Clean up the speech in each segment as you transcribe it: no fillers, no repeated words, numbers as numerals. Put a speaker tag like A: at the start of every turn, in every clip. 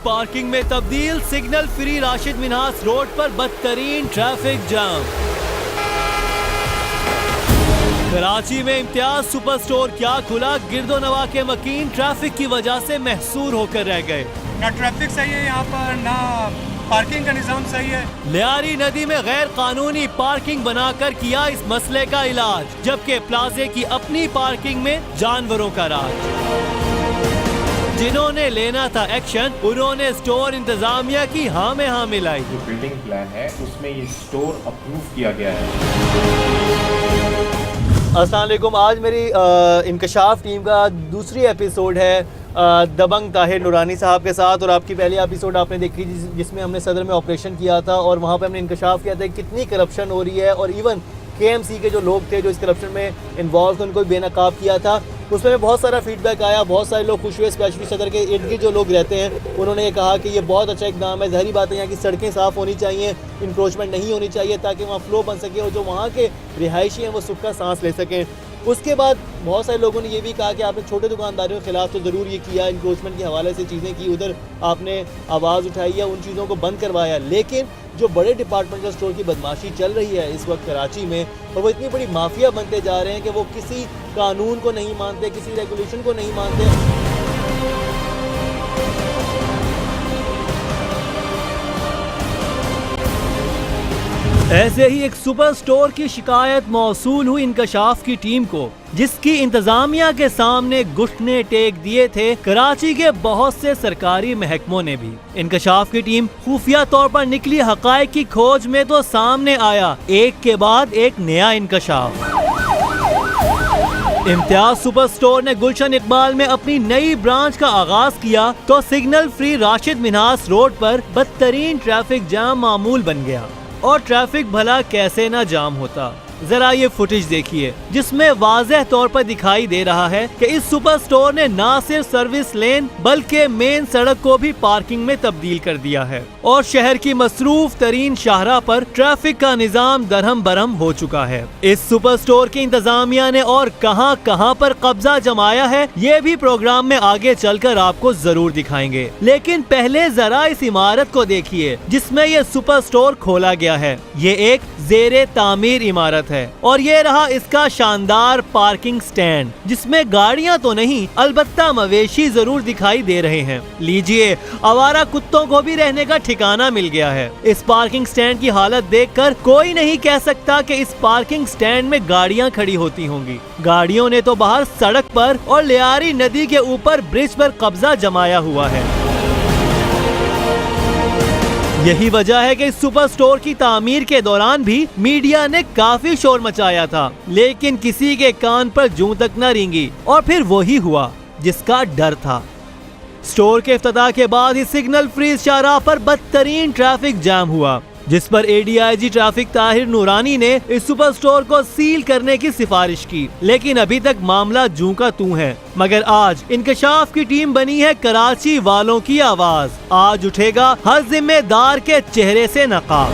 A: Parking में तब्दील, signal free Rashid Minhas road पर बदतरीन ट्रैफिक जाम। कराची में इम्तियाज सुपर स्टोर क्या खुला, गिरदोनवा के मकीन ट्रैफिक की वजह से महसूर होकर रह गए।
B: ना ट्रैफिक सही है यहाँ पर, ना पार्किंग का निजाम सही है।
A: लियारी नदी में गैर कानूनी पार्किंग बनाकर किया इस मसले का इलाज, जबकि प्लाजे की अपनी पार्किंग में जानवरों का राज। जिन्होंने लेना था एक्शन, उन्होंने स्टोर इंतजामिया की हाँ में हाँ मिलाई।
C: जो बिल्डिंग प्लान है उसमें ये स्टोर अप्रूव किया गया है।
A: अस्सलाम वालेकुम। आज मेरी इंकशाफ टीम का दूसरी एपिसोड है दबंग ताहिर नूरानी साहब के साथ, और आपकी पहली एपिसोड आपने देखी जिसमें हमने सदर में ऑपरेशन किया था और वहाँ पे हमने इंकशाफ किया था कि कितनी करप्शन हो रही है, और इवन KMC के जो लोग थे जो इस करप्शन में इन्वॉल्व थे उनको भी बेनकाब किया था। उसमें बहुत सारा फीडबैक आया, बहुत सारे लोग खुश हुए, स्पेशली सदर के इर्द गिर्द जो लोग रहते हैं उन्होंने ये कहा कि ये बहुत अच्छा इकदाम है। ज़ाहिर बात है यहाँ की सड़कें साफ़ होनी चाहिए, इंक्रोचमेंट नहीं होनी चाहिए ताकि वहाँ फ्लो बन सके और जो वहाँ के रिहायशी हैं वो सुख का सांस ले सकें। उसके बाद बहुत सारे लोगों ने ये भी कहा कि आपने छोटे दुकानदारों के खिलाफ तो ज़रूर ये किया, इंक्रोचमेंट के हवाले से चीज़ें की, उधर आपने आवाज़ उठाई है, उन चीज़ों को बंद करवाया, लेकिन जो बड़े डिपार्टमेंटल स्टोर की बदमाशी चल रही है इस वक्त कराची में, और वो इतनी बड़ी माफिया बनते जा रहे हैं कि वो किसी कानून को नहीं मानते, किसी रेगुलेशन को नहीं मानते। ऐसे ही एक सुपर स्टोर की शिकायत मौसूल हुई इंकशाफ की टीम को, जिसकी इंतजामिया के सामने घुटने टेक दिए थे कराची के बहुत से सरकारी महकमों ने भी। इंकशाफ की टीम खुफिया तौर पर निकली हकायक की खोज में तो सामने आया एक के बाद एक नया इंकशाफ। इम्तियाज सुपर स्टोर ने गुलशन इकबाल में अपनी नई ब्रांच का आगाज किया तो signal free Rashid Minhas road पर बदतरीन ट्रैफिक जाम मामूल बन गया। और ट्रैफिक भला कैसे ना जाम होता, जरा ये फुटेज देखिए जिसमें वाज़ेह तौर पर दिखाई दे रहा है कि इस सुपर स्टोर ने ना सिर्फ सर्विस लेन बल्कि मेन सड़क को भी पार्किंग में तब्दील कर दिया है, और शहर की मसरूफ तरीन शाहराह पर ट्रैफिक का निजाम दरहम बरहम हो चुका है। इस सुपर स्टोर की इंतजामिया ने और कहां कहां पर कब्जा जमाया है ये भी प्रोग्राम में आगे चलकर आपको जरूर दिखाएंगे, लेकिन पहले जरा इस इमारत को देखिए जिसमें ये सुपर स्टोर खोला गया है। ये एक ज़ेरे तामीर इमारत है और ये रहा इसका शानदार पार्किंग स्टैंड, जिसमें गाड़ियां तो नहीं अलबत्ता मवेशी जरूर दिखाई दे रहे हैं। लीजिए, आवारा कुत्तों को भी रहने का ठिकाना मिल गया है। इस पार्किंग स्टैंड की हालत देखकर कोई नहीं कह सकता कि इस पार्किंग स्टैंड में गाड़ियां खड़ी होती होंगी। गाड़ियों ने तो बाहर सड़क पर और लियारी नदी के ऊपर ब्रिज पर कब्जा जमाया हुआ है। यही वजह है कि इस सुपर स्टोर की तामीर के दौरान भी मीडिया ने काफी शोर मचाया था, लेकिन किसी के कान पर जूं तक न रेंगी, और फिर वही हुआ जिसका डर था। स्टोर के इफ्तिताह के बाद ही सिग्नल फ्री शाहराह पर बदतरीन ट्रैफिक जाम हुआ, जिस पर ADIG ट्रैफिक ताहिर नूरानी ने इस सुपर स्टोर को सील करने की सिफारिश की, लेकिन अभी तक मामला जूं का तूं है। मगर आज इंकशाफ की टीम बनी है कराची वालों की आवाज। आज उठेगा हर जिम्मेदार के चेहरे से नकाब।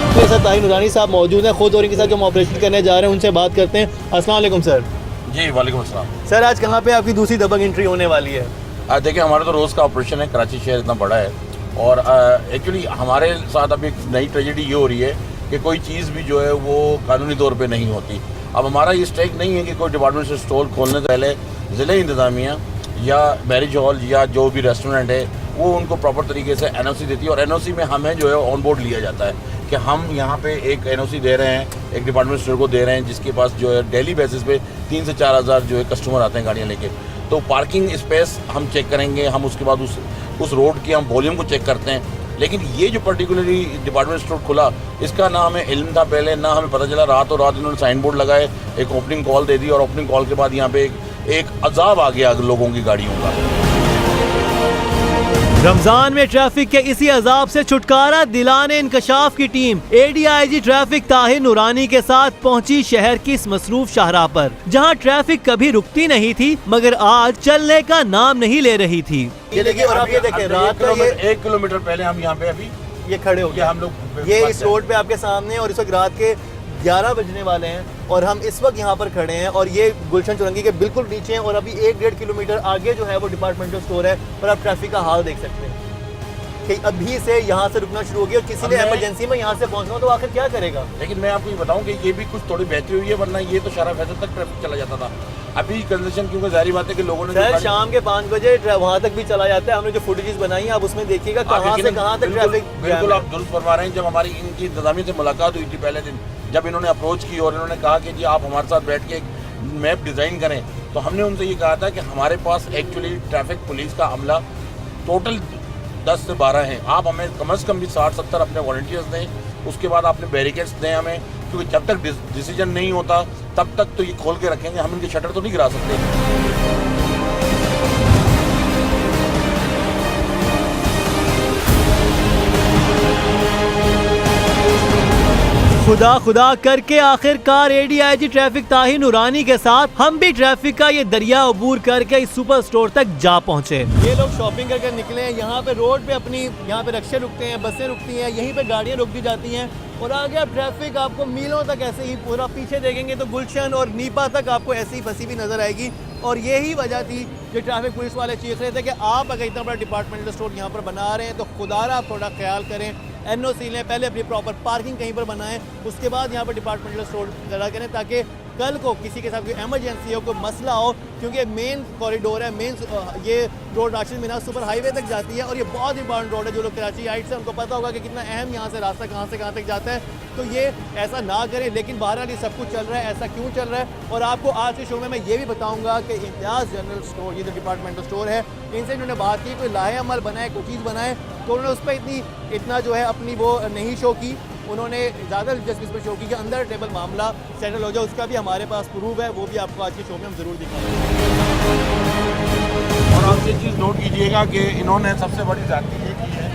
A: मेरे साथ ताहिर नूरानी साहब मौजूद हैं खुद, और इनके साथ जो हम ऑपरेशन करने जा रहे हैं उनसे बात करते हैं। अस्सलाम वालेकुम सर।
D: जी वालेकुम अस्सलाम।
A: सर, आज कहाँ पे आपकी दूसरी दबंग एंट्री होने वाली है?
D: देखिए, हमारा तो रोज़ का ऑपरेशन है, कराची शहर इतना बड़ा है, और एक्चुअली हमारे साथ अब एक नई ट्रेजेडी ये हो रही है कि कोई चीज़ भी जो है वो कानूनी तौर पे नहीं होती। अब हमारा ये स्टेक नहीं है कि कोई डिपार्टमेंट से स्टोर खोलने से पहले ज़िला इंतज़ामिया या मैरिज हॉल या जो भी रेस्टोरेंट है वो उनको प्रॉपर तरीके से NOC देती है, और NOC में हमें जो है ऑन बोर्ड लिया जाता है कि हम यहाँ पे एक NOC दे रहे हैं, एक डिपार्टमेंट स्टोर को दे रहे हैं जिसके पास जो है डेली बेसिस पे 3 से 4 हज़ार जो है कस्टमर आते हैं गाड़ियाँ लेके। तो पार्किंग स्पेस हम चेक करेंगे, हम उसके बाद उस रोड की हम वॉल्यूम को चेक करते हैं। लेकिन ये जो पर्टिकुलरली डिपार्टमेंट स्टोर खुला, इसका ना हमें इल्म था पहले, ना हमें पता चला। रातों रात इन्होंने साइन बोर्ड लगाए, एक ओपनिंग कॉल दे दी, और ओपनिंग कॉल के बाद यहाँ पे एक अजाब आ गया लोगों की गाड़ियों का।
A: रमजान में ट्रैफिक के इसी अजाब से छुटकारा दिलाने इंकशाफ की टीम ADIG ट्रैफिक ताहिर नूरानी के साथ पहुंची शहर की इस मसरूफ शाहराह पर, जहां ट्रैफिक कभी रुकती नहीं थी मगर आज चलने का नाम नहीं ले रही थी। ये देखिए, और आप ये देखें, रात का
D: 1 किलोमीटर पहले हम यहाँ पे अभी
A: ये खड़े हो गए हम लोग, ये इस रोड पे आपके सामने, और इस वक्त रात के 11 बजने वाले हैं और हम इस वक्त यहाँ पर खड़े हैं और ये गुलशन चौरंगी के बिल्कुल नीचे हैं और अभी 1-1.5 किलोमीटर आगे जो है वो डिपार्टमेंटल स्टोर है और आप ट्रैफिक का हाल देख सकते हैं कि अभी से यहाँ से रुकना शुरू हो गया और किसी ने इमरजेंसी में यहाँ से पहुँचना हो तो आखिर क्या करेगा।
D: लेकिन मैं आपको ये बताऊं कि ये भी कुछ थोड़ी बेहतरी हुई है, वरना ये तो शारा फैसल तक ट्रैफिक चला जाता था। अभी कंजेशन क्योंकि जाहिर बात है कि लोगों ने
A: सर शाम के 5 बजे वहाँ तक भी चला जाता है। हमने जो फुटेजेस बनाई है आप उसमें देखिएगा कहाँ से कहाँ तक ट्रैफिक।
D: बिल्कुल आप दुरुस्त फरमा रहे हैं। जब हमारी इनकी इंतजामिया से मुलाकात हुई थी पहले दिन, जब इन्होंने अप्रोच की और इन्होंने कहा कि जी आप हमारे साथ बैठ के एक मैप डिज़ाइन करें, तो हमने उनसे ये कहा था कि हमारे पास एक्चुअली ट्रैफिक पुलिस का अमला टोटल 10 से 12 हैं। आप हमें कम से कम भी 60-70 अपने वॉलंटियर्स दें, उसके बाद आपने बैरिकेड्स दें हमें, क्योंकि जब तक डिसीजन नहीं होता तब तक तो ये खोल के रखेंगे, हम इनके शटर तो नहीं गिरा सकते।
A: खुदा खुदा करके आखिरकार एडीआईजी ट्रैफिक ताहिर नूरानी के साथ हम भी ट्रैफिक का ये दरिया अबूर करके इस सुपर स्टोर तक जा पहुंचे। ये लोग शॉपिंग करके निकले हैं। यहाँ पे रोड पे अपनी यहाँ पे रिक्शे रुकते हैं, बसें रुकती हैं, यहीं पे गाड़ियाँ रुक दी जाती हैं और आगे आप ट्रैफिक आपको मीलों तक ऐसे ही पूरा पीछे देखेंगे तो गुलशन और नीपा तक आपको ऐसी ही फंसी हुई नजर आएगी। और यही वजह थी जो ट्रैफिक पुलिस वाले चीख रहे थे कि आप अगर इतना बड़ा डिपार्टमेंटल स्टोर यहाँ पर बना रहे हैं तो खुदारा आप थोड़ा ख्याल करें, एनओसी लें, पहले अपनी प्रॉपर पार्किंग कहीं पर बनाएं, उसके बाद यहाँ पर डिपार्टमेंटल स्टोर करा करें ताकि कल को किसी के साथ कोई एमरजेंसी हो, कोई मसला हो, क्योंकि मेन कॉरिडोर है, मेन ये road Rashid Manas super highway तक जाती है और ये बहुत इंपॉर्टेंट रोड है। जो लोग कराची हाइट से उनको पता होगा कि कितना अहम यहाँ से रास्ता कहाँ से कहाँ तक जाता है, तो ये ऐसा ना करें। लेकिन बहरहाल ये सब कुछ चल रहा है, ऐसा क्यों चल रहा है और आपको आज के शो में मैं ये भी बताऊँगा कि इम्तियाज़ जनरल स्टोर, ये जो डिपार्टमेंटल स्टोर है, इनसे इन्होंने बात की कोई लाहे अमल बनाए, कोई चीज़ बनाए, तो उन्होंने उस पर इतना जो है अपनी वो नहीं शो की। उन्होंने ज़्यादा दिलचस्पी इस पर शो की कि अंदर टेबल मामला सेटल हो जाए, उसका भी हमारे पास प्रूफ है, वो भी आपको आज के शो में हम ज़रूर दिखाएंगे।
D: और आप ये चीज़ नोट कीजिएगा कि इन्होंने सबसे बड़ी ज़्यादती ये की है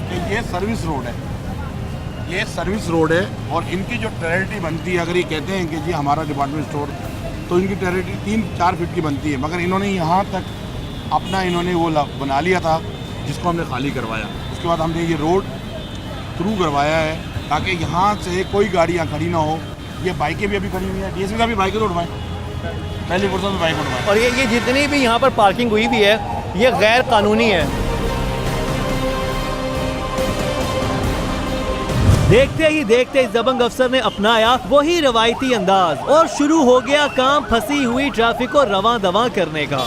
D: कि ये सर्विस रोड है, ये सर्विस रोड है और इनकी जो टेरिटरी बनती है, अगर ये कहते हैं कि जी हमारा डिपार्टमेंट स्टोर, तो इनकी टेरिटरी 3-4 फीट की बनती है, मगर इन्होंने यहाँ तक अपना वो बना लिया था जिसको हमने खाली करवाया। उसके बाद हमने ये रोड थ्रू करवाया है ताकि यहाँ से कोई गाड़ियाँ खड़ी ना हो। ये बाइकें भी अभी खड़ी हुई हैं, डीएसपी का भी बाइकें तो उठवाएं, पहली फुर्सत में बाइक उठवाएं।
A: और ये जितनी भी यहाँ पर पार्किंग हुई भी है ये गैर कानूनी है। देखते ही देखते इस दबंग अफसर ने अपनाया वही रवायती अंदाज और शुरू हो गया काम फंसी हुई ट्रैफिक को रवां दवां करने का।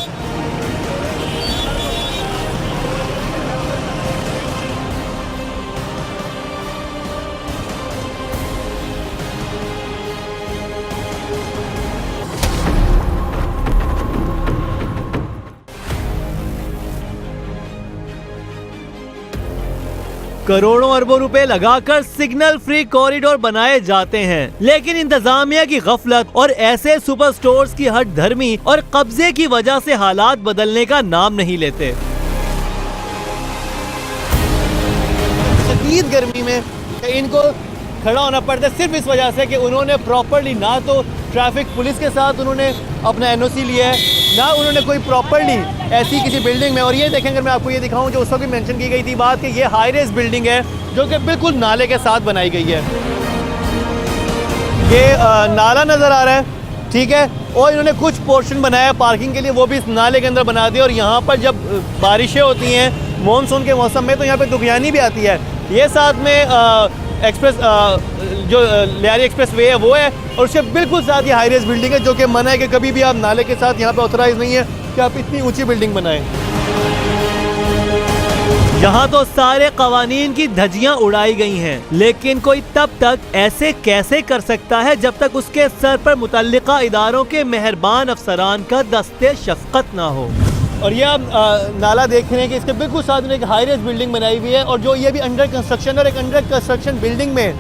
A: करोड़ों अरबों रुपए लगाकर सिग्नल फ्री कॉरिडोर बनाए जाते हैं, लेकिन इंतजामिया की गफलत और ऐसे सुपर स्टोर्स की हट धर्मी और कब्जे की वजह से हालात बदलने का नाम नहीं लेते। शदीद गर्मी में इनको खड़ा होना पड़ता है सिर्फ इस वजह से कि उन्होंने प्रॉपरली ना तो ट्रैफिक पुलिस के साथ उन्होंने अपना एनओसी लिया है, ना उन्होंने कोई प्रॉपरली ऐसी किसी बिल्डिंग में। और ये देखें, अगर मैं आपको ये दिखाऊं, जो उस वक्त मेंशन की गई थी बात कि ये हाई रेज बिल्डिंग है जो कि बिल्कुल नाले के साथ बनाई गई है। ये नाला नज़र आ रहा है, ठीक है, और इन्होंने कुछ पोर्शन बनाया पार्किंग के लिए, वो भी इस नाले के अंदर बना दिया। और यहाँ पर जब बारिशें होती हैं मानसून के मौसम में तो यहाँ पर दुखियानी भी आती है। ये साथ में एक्सप्रेस जो लियारी एक्सप्रेस वे है वो है और उसके बिल्कुल साथ ये हाई रेज बिल्डिंग है, जो कि मना है कि कभी भी आप नाले के साथ यहाँ पे ऑथराइज नहीं है कि आप इतनी ऊंची बिल्डिंग बनाएं। यहाँ तो सारे कवानीन की धज्जियाँ उड़ाई गई हैं, लेकिन कोई तब तक ऐसे कैसे कर सकता है जब तक उसके सर पर मुतल्लिका इदारों के मेहरबान अफसरान का दस्ते शफ़क़त ना हो। और ये आप नाला देख रहे हैं कि इसके बिल्कुल साथ में एक हाई रेज बिल्डिंग बनाई हुई है और जो ये भी अंडर कंस्ट्रक्शन, और एक अंडर कंस्ट्रक्शन बिल्डिंग में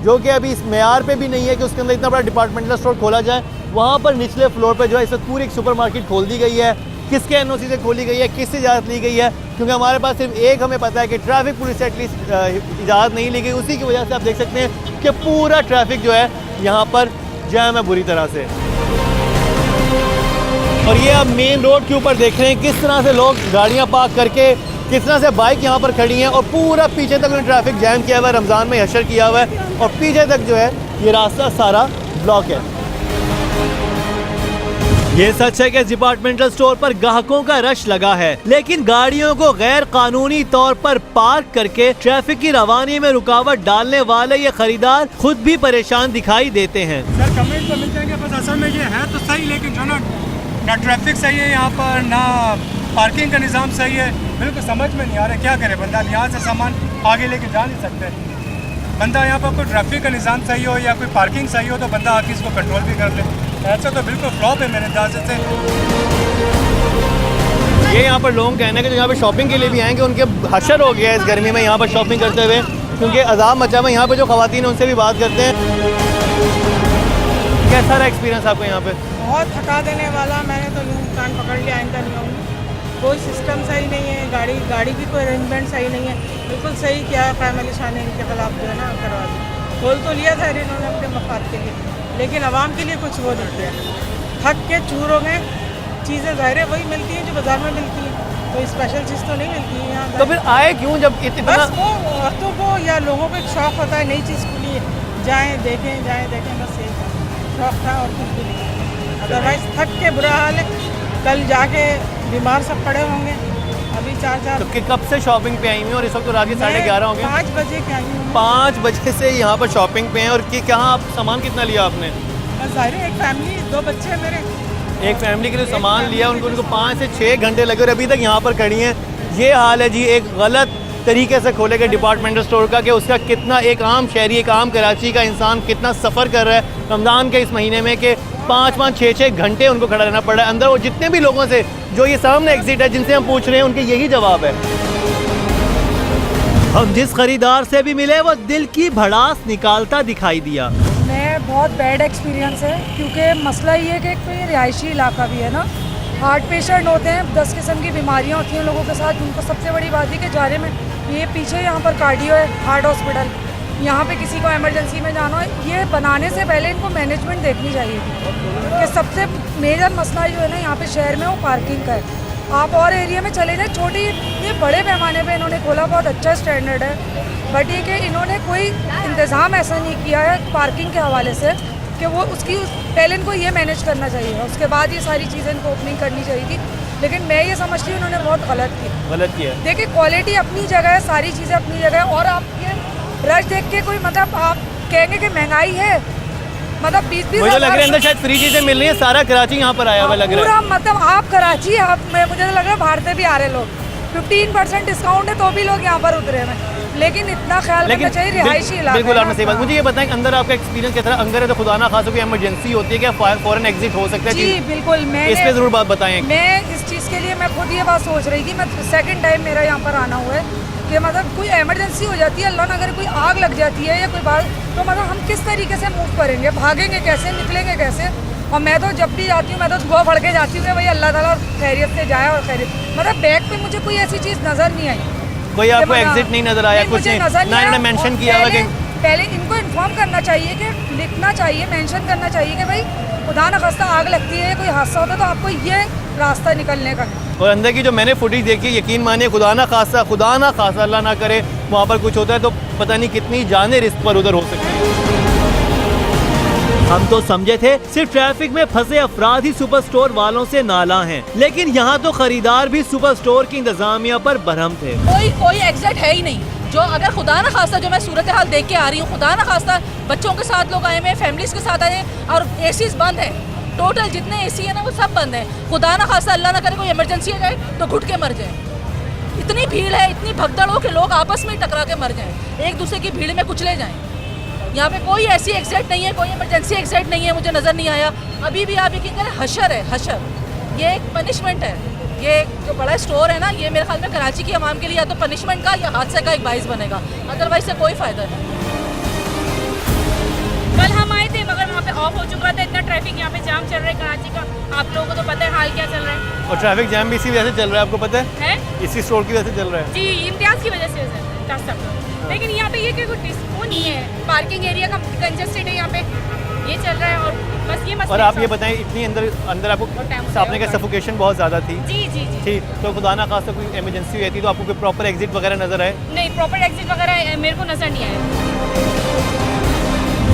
A: जो कि अभी इस मेयार पे भी नहीं है कि उसके अंदर इतना बड़ा डिपार्टमेंटल स्टोर खोला जाए, वहाँ पर निचले फ्लोर पे जो है इस वक्त पूरी एक सुपरमार्केट खोल दी गई है। किसके एनओसी से खोली गई है, किससे इजाज़त ली गई है, क्योंकि हमारे पास सिर्फ एक हमें पता है कि ट्रैफिक पुलिस से एटलीस्ट इजाज़त नहीं ली गई। उसी की वजह से आप देख सकते हैं कि पूरा ट्रैफिक जो है यहाँ पर जैम है बुरी तरह से। और ये आप मेन रोड के ऊपर देख रहे हैं किस तरह से लोग गाड़ियाँ पार्क करके, किस तरह से बाइक यहाँ पर खड़ी हैं और पूरा पीछे तक उन्होंने ट्रैफिक जैम किया हुआ है। रमज़ान में हशर किया हुआ है और पीछे तक जो है ये रास्ता सारा ब्लॉक है। ये सच है कि इस डिपार्टमेंटल स्टोर पर ग्राहकों का रश लगा है, लेकिन गाड़ियों को गैर कानूनी तौर पर पार्क करके ट्रैफिक की रवानी में रुकावट डालने वाले ये खरीदार खुद भी परेशान दिखाई देते हैं।
B: सर कमेंट तो मिल जाएंगे, बस असल में ये है तो सही, लेकिन जो ना ट्रैफिक सही है यहाँ पर, ना पार्किंग का निज़ाम सही है, बिल्कुल समझ में नहीं आ रहा क्या करे बंदा। यहाँ से सामान आगे लेके जा नहीं सकते बंदा। यहाँ पर कोई ट्रैफिक का निज़ाम सही हो या कोई पार्किंग सही हो तो बंदा आके इसको कंट्रोल भी कर ले। ऐसा तो बिल्कुल फ्लॉप है मेरे अंदाजे से।
A: ये यहाँ पर लोग कहने के जो यहाँ पर शॉपिंग के लिए भी आएंगे उनके हशर हो गया है इस गर्मी में यहाँ पर शॉपिंग करते हुए, क्योंकि अजाब मचा हुआ। यहाँ पर जो ख़वातीन है उनसे भी बात करते हैं। कैसा रहा एक्सपीरियंस आपको यहाँ पे?
E: बहुत थका देने वाला। मैंने तो यूँ कान पकड़ लिया, आइंदा नहीं आऊँगी। कोई सिस्टम सही नहीं है, गाड़ी की कोई अरेंजमेंट सही नहीं है। बिल्कुल सही किया है प्राइम मिनिस्टर ने इनके खिलाफ जो है ना करवा दिया। खोल तो लिया था इन्होंने अपने मफाद के लिए, लेकिन आवाम के लिए कुछ वो नहीं किया। थक के चूर हो गए। चीज़ें ज़ाहिर है वही मिलती हैं जो बाज़ार में मिलती हैं, कोई स्पेशल चीज़ तो नहीं मिलती है यहाँ।
A: तो फिर आए क्यों जब इतना?
E: बस वो औरतों को या लोगों को एक शौक़ होता है नई चीज़ खुली है, जाएँ देखें, बस यही शौक़ था और कुछ भी नहीं। अदरवाइज़ थक के बुरा हाल है। कल जाके बीमार सब पड़े होंगे। अभी 4
A: तो कि कब से शॉपिंग पे आई हुई और इस वक्त तो रात के 11:30 हो गए?
E: 5 बजे के आई हूँ।
A: 5 बजे से यहाँ पर शॉपिंग पे हैं। और कि कहाँ आप सामान कितना लिया आपने?
E: बस ज़ाहिर है एक फैमिली, 2 बच्चे हैं मेरे।
A: एक फैमिली के लिए सामान लिया, उनको 5 से 6 घंटे लगे और अभी तक यहाँ पर खड़ी हैं। ये हाल है जी एक गलत तरीके से खोले गए डिपार्टमेंटल स्टोर का, कि उसका कितना एक आम शहरी, एक आम कराची का इंसान कितना सफ़र कर रहा है रमज़ान के इस महीने में, कि 5-5, 6-6 घंटे उनको खड़ा रहना पड़ रहा है अंदर। और जितने भी लोगों से जो ये सामने एग्जिट है जिनसे हम पूछ रहे हैं उनके यही जवाब है। हम जिस खरीदार से भी मिले वो दिल की भड़ास निकालता दिखाई दिया।
F: मैं बहुत बैड एक्सपीरियंस है, क्योंकि मसला ये है कि एक तो ये रिहायशी इलाका भी है ना, हार्ट पेशेंट होते हैं, 10 किस्म की बीमारियां होती हैं लोगों के साथ। उनको सबसे बड़ी बात है कि जाने में ये पीछे यहाँ पर कार्डियो है, हार्ट हॉस्पिटल, यहाँ पे किसी को इमरजेंसी में जाना हो, ये बनाने से पहले इनको मैनेजमेंट देखनी चाहिए थी। कि सबसे मेजर मसला जो है ना यहाँ पे शहर में वो पार्किंग का है। आप और एरिया में चले जाए, छोटी ये बड़े पैमाने पे इन्होंने खोला, बहुत अच्छा स्टैंडर्ड है, बट ये कि इन्होंने कोई इंतज़ाम ऐसा नहीं किया है पार्किंग के हवाले से कि वो उसकी पहले इनको ये मैनेज करना चाहिए, उसके बाद ये सारी चीज़ें इनको ओपनिंग करनी चाहिए थी। लेकिन मैं ये समझती हूँ उन्होंने बहुत गलत किया। देखिए क्वालिटी अपनी जगह है, सारी चीज़ें अपनी जगह है, और आप ये रश देख के कोई मतलब आप कहेंगे कि महंगाई है, मतलब 20-20
A: मुझे लग रहा है अंदर शायद फ्री चीजें मिल रही है। सारा कराची यहाँ पर आया हुआ लग रहा है।
F: पूरा मतलब आप कराची, आप मुझे तो लग रहा है बाहर से भी आ रहे लोग। 15% डिस्काउंट है तो भी लोग यहाँ पर उतरे हैं, लेकिन इतना ख्याल रखना चाहिए रिहायशी इलाका।
A: बिल्कुल आपने सही बात। मुझे ये बताएं अंदर आपका एक्सपीरियंस कैसा? अंदर है तो खुदा ना खासा कोई इमरजेंसी होती है क्या, फॉरन एग्जिट हो सकता है?
F: जी बिल्कुल, मैं
A: इस पे जरूर बात बताएं।
F: मैं इस चीज़ के लिए मैं खुद ये बात सोच रही थी, मैं सेकंड टाइम मेरा यहाँ पर आना हुआ है कि मतलब कोई इमरजेंसी हो जाती है, अल्लाह ना अगर कोई आग लग जाती है या कोई बात, तो मतलब हम किस तरीके से मूव करेंगे, भागेंगे कैसे, निकलेंगे कैसे? और मैं तो जब भी जाती हूँ मैं तो दुआ पढ़ के जाती हूँ कि भाई अल्लाह ताला खैरियत से जाए और खैरियत, मतलब बैग पे मुझे कोई ऐसी चीज़ नज़र नहीं आई।
A: कोई आपको एग्जिट नहीं नजर आया? कुछ नहीं ना इन्होंने मेंशन किया हुआ कि
F: पहले इनको इन्फॉर्म करना चाहिए, कि लिखना चाहिए, मेंशन करना चाहिए कि भाई खुदा न खास्ता आग लगती है, कोई हादसा होता है तो आपको ये रास्ता निकलने का।
A: और अंदर की जो मैंने फुटेज देखी, यकीन मानिए खुदा ना खासा अल्लाह ना करे वहाँ पर कुछ होता है तो पता नहीं कितनी जाने रिस्क पर उधर हो सकती है। हम तो समझे थे सिर्फ ट्रैफिक में फंसे अफराद ही सुपर स्टोर वालों से नाला हैं, लेकिन यहाँ तो खरीदार भी सुपर स्टोर की इंतजामिया पर बरहम थे।
G: कोई एग्जिट है ही नहीं। जो अगर खुदा ना खास्ता जो मैं सूरत हाल देख के आ रही हूँ, खुदा ना खास्ता बच्चों के साथ लोग आए हुए, फैमिलीज के साथ आए और एसीज बंद है, टोटल जितने एसी है ना वो सब बंद है। खुदा ना खास्ता अल्लाह ना करे कोई इमरजेंसी आ जाए तो घुट के मर जाए। इतनी भीड़ है, इतनी भगदड़ हो कि लोग आपस में टकरा के मर जाएं, एक दूसरे की भीड़ में कुचले जाएं। यहाँ पे कोई ऐसी एग्जिट नहीं है, कोई इमरजेंसी एग्जिट नहीं है, मुझे नज़र नहीं आया। अभी भी आप यकीन करें हशर है, हशर। ये एक पनिशमेंट है। ये जो बड़ा स्टोर है ना, ये मेरे ख्याल में कराची की आवाम के लिए या तो पनिशमेंट का या हादसे का एक बाइस बनेगा, अदरवाइज से कोई फ़ायदा नहीं।
H: कल हम आए थे मगर वहाँ पे ऑफ हो चुका था, इतना ट्रैफिक यहाँ पे जाम चल रहा है कराची का, आप लोगों को तो पता है हाल क्या चल रहा है।
A: और ट्रैफिक जाम भी इसी वजह से चल रहा है, आपको पता है? इसी स्टोर की वजह से चल रहा है।
H: जी, इम्तियाज़ की वजह से सब। लेकिन यहाँ पे ये कोई वो नहीं है, पार्किंग एरिया का कंजेस्टेड है यहाँ पे, ये चल रहा है और बस ये मसला।
A: और आप ये बताएं इतनी अंदर आपको आपने कहा सफोकेशन बहुत ज़्यादा थी?
H: जी जी जी
A: ठीक, तो खुदा ना खास्ता कोई इमरजेंसी हुई थी तो आपको कोई प्रॉपर एग्जिट वगैरह नजर आए?
H: नहीं, प्रॉपर एग्जिट वगैरह मेरे को नज़र नहीं आया।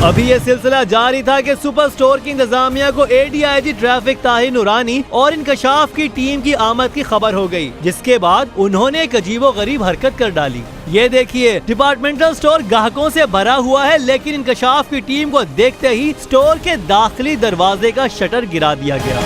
A: अभी ये सिलसिला जारी था कि सुपर स्टोर की इंतजामिया को ADIG ट्रैफिक ताहिर नूरानी और इंकशाफ की टीम की आमद की खबर हो गई, जिसके बाद उन्होंने एक अजीबोगरीब हरकत कर डाली। ये देखिए, डिपार्टमेंटल स्टोर ग्राहकों से भरा हुआ है, लेकिन इंकशाफ की टीम को देखते ही स्टोर के दाखिली दरवाजे का शटर गिरा दिया गया।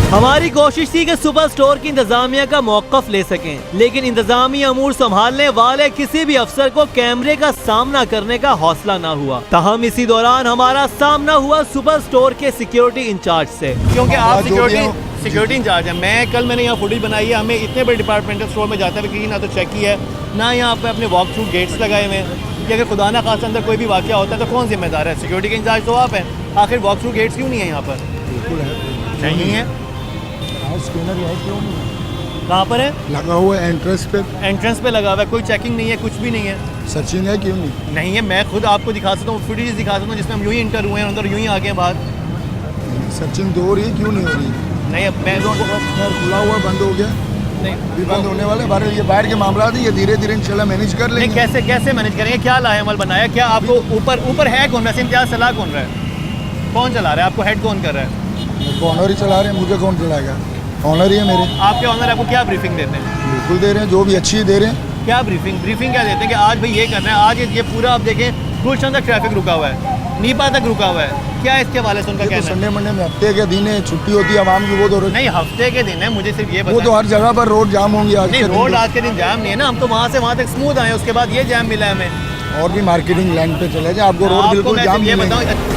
A: हमारी कोशिश थी कि सुपर स्टोर की इंतजामिया का मौक़िफ़ ले सकें, लेकिन इंतजामी अमूर संभालने वाले किसी भी अफसर को कैमरे का सामना करने का हौसला ना हुआ। ताहम इसी दौरान हमारा सामना हुआ सुपर स्टोर के सिक्योरिटी इंचार्ज से। क्योंकि आप सिक्योरिटी इंचार्ज है, मैंने यहाँ फुटेज बनाई है, हमें इतने बड़े डिपार्टमेंटल स्टोर में जाते हुए ना तो चेक किया है, ना यहाँ पे अपने वॉक थ्रू गेट्स लगाए हुए हैं कि अगर खुदा ना खासा अंदर कोई भी वाक़या होता है तो कौन जिम्मेदार है? सिक्योरिटी के इंचार्ज तो आप हैं। आखिर वॉक थ्रू गेट्स क्यों नहीं है यहाँ पर?
I: बिल्कुल है,
A: नहीं है।
I: स्कैनर है, क्यों नहीं?
A: कहाँ पर है?
I: लगा हुआ है एंट्रेंस पे
A: लगा हुआ है, कोई चेकिंग नहीं है, कुछ भी नहीं है।
I: सर्चिंग है, क्यों नहीं?
A: नहीं है, मैं खुद आपको दिखा सकता हूँ, फुटेज दिखा सकता हूँ जिसमें हम यूं ही इंटर हुए हैं, अंदर यूं ही आ गए बाहर।
I: सर्चिंग तो हो रही है, क्यों नहीं हो रही?
A: नहीं, अब मैं
I: खुला हुआ बंद हो गया,
A: नहीं
I: भी बंद होने वाले बाहर। ये बाहर के मामला है, ये धीरे धीरे इंशाल्लाह मैनेज कर लेंगे।
A: कैसे मैनेज करेंगे? क्या लाएमल बनाया? क्या आपको ऊपर है कौन? वैसे क्या सलाह कौन रहा है? कौन चला रहा है? आपको हेड कौन कर रहा है?
I: ऑनर ही चला रहे हैं, मुझे कौन चलाएगा? ऑनर ही है मेरे।
A: आपके ऑनर आपको क्या ब्रीफिंग देते हैं?
I: बिल्कुल दे रहे हैं, जो भी अच्छी दे रहे हैं।
A: क्या ब्रीफिंग क्या देते हैं कि आज भाई ये करना है, आज ये पूरा आप देखें गुलशन तक ट्रैफिक रुका हुआ है, नीपा तक रुका हुआ है, क्या इसके हवाले से उनका कहना है?
I: संडे मंडे में हफ्ते के दिन है, छुट्टी होती है आवाम की, वो तो
A: नहीं हफ्ते के दिन है, मुझे सिर्फ ये
I: वो तो हर जगह पर रोड जाम होंगी आज
A: नहीं, रोड आज के दिन जाम नहीं है ना, हम तो वहाँ से वहाँ तक स्मूथ आए, उसके बाद ये जाम मिला है हमें।
I: और भी मार्केटिंग लाइन पे चले जाए, आपको रोड बिल्कुल जाम
A: ये बताओ।